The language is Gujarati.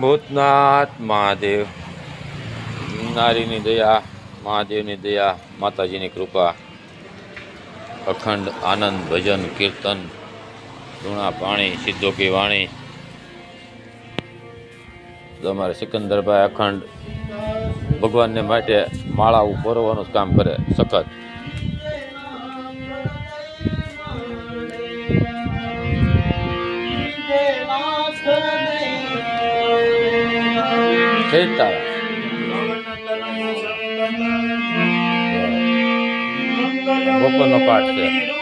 ભૂતનાથ મહાદેવ, નારીની દયા, મહાદેવની દયા, માતાજીની કૃપા, અખંડ આનંદ, ભજન, કીર્તન, ધૂણા પાણી, સિદ્ધોકી વાણી. તમારે સિકંદરભાઈ અખંડ ભગવાનને માટે માળા ભરવાનું કામ કરે સખત. બપોરનો પાઠ છે.